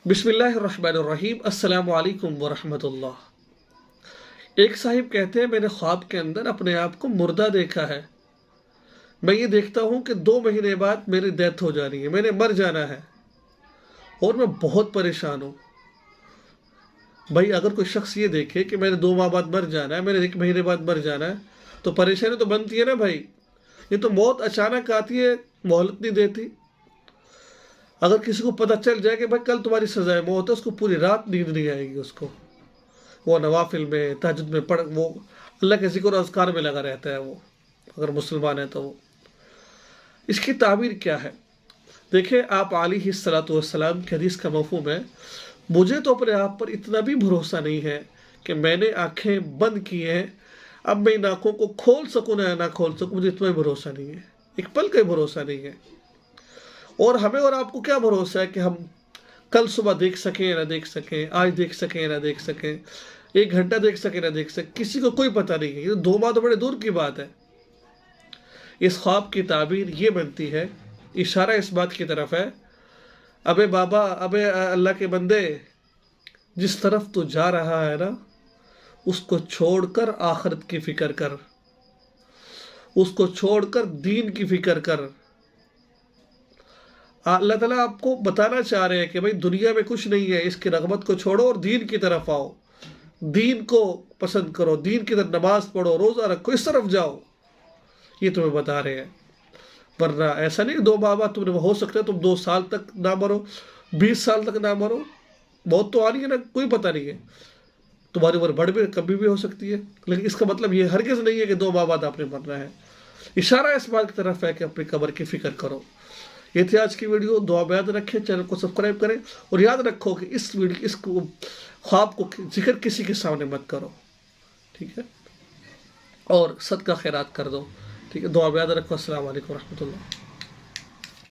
بسم اللہ الرحمن الرحیم۔ السلام علیکم ورحمۃ ایک صاحب کہتے ہیں میں نے خواب کے اندر اپنے آپ کو مردہ دیکھا ہے۔ میں یہ دیکھتا ہوں کہ 2 مہینے بعد میری ڈیتھ ہو جانی ہے، میں نے مر جانا ہے اور میں بہت پریشان ہوں۔ بھائی اگر کوئی شخص یہ دیکھے کہ میں نے 2 ماہ بعد مر جانا ہے، میں نے 1 مہینے بعد مر جانا ہے، تو پریشانی تو بنتی ہے نا بھائی۔ یہ تو موت اچانک آتی ہے، مہلت نہیں دیتی۔ اگر کسی کو پتہ چل جائے کہ بھائی کل تمہاری سزائے موت ہے، اس کو پوری رات نیند نہیں آئے گی، اس کو وہ نوافل میں تہجد میں وہ اللہ کے ذکر و اذکار میں لگا رہتا ہے۔ وہ اگر مسلمان ہے تو وہ اس کی تعبیر کیا ہے؟ دیکھیں، آپ علیہ الصلوۃ والسلام کی حدیث کا مفہوم ہے، مجھے تو اپنے آپ پر اتنا بھی بھروسہ نہیں ہے کہ میں نے آنکھیں بند کی ہیں، اب میں ان آنکھوں کو کھول سکوں یا نہ کھول سکوں، مجھے اتنا بھی بھروسہ نہیں ہے، ایک پل کا بھروسہ نہیں ہے۔ اور ہمیں اور آپ کو کیا بھروسہ ہے کہ ہم کل صبح دیکھ سکیں یا نہ دیکھ سکیں، آج دیکھ سکیں یا نہ دیکھ سکیں، 1 گھنٹہ دیکھ سکیں یا نہ دیکھ سکیں، کسی کو کوئی پتہ نہیں ہے۔ یہ 2 ماہ تو بڑے دور کی بات ہے۔ اس خواب کی تعبیر یہ بنتی ہے، اشارہ اس بات کی طرف ہے، ابے بابا، ابے اللہ کے بندے، جس طرف تو جا رہا ہے نا، اس کو چھوڑ کر آخرت کی فکر کر، اس کو چھوڑ کر دین کی فکر کر۔ اللہ تعالیٰ آپ کو بتانا چاہ رہے ہیں کہ بھائی دنیا میں کچھ نہیں ہے، اس کی رغبت کو چھوڑو اور دین کی طرف آؤ، دین کو پسند کرو، دین کی طرف نماز پڑھو، روزہ رکھو، اس طرف جاؤ، یہ تمہیں بتا رہے ہیں۔ ورنہ ایسا نہیں 2 ماہ بعد تم نے ہو سکتا ہے تم 2 سال تک نہ مرو، 20 سال تک نہ مرو، موت تو آ رہی ہے نا، کوئی پتہ نہیں ہے، تمہاری عمر بڑھ بھی کبھی بھی ہو سکتی ہے، لیکن اس کا مطلب یہ ہرگز نہیں ہے کہ 2 ماہ بعد آپ نے مرنا ہے۔ اشارہ اس بات کی طرف ہے کہ اپنی قبر کی فکر کرو۔ یہ تھی آج کی ویڈیو، دعا میں یاد رکھیں، چینل کو سبسکرائب کریں، اور یاد رکھو کہ اس خواب کو ذکر کسی کے سامنے مت کرو، ٹھیک ہے؟ اور صدقہ خیرات کر دو، ٹھیک ہے؟ دعا میں یاد رکھو۔ السلام علیکم ورحمۃ اللہ۔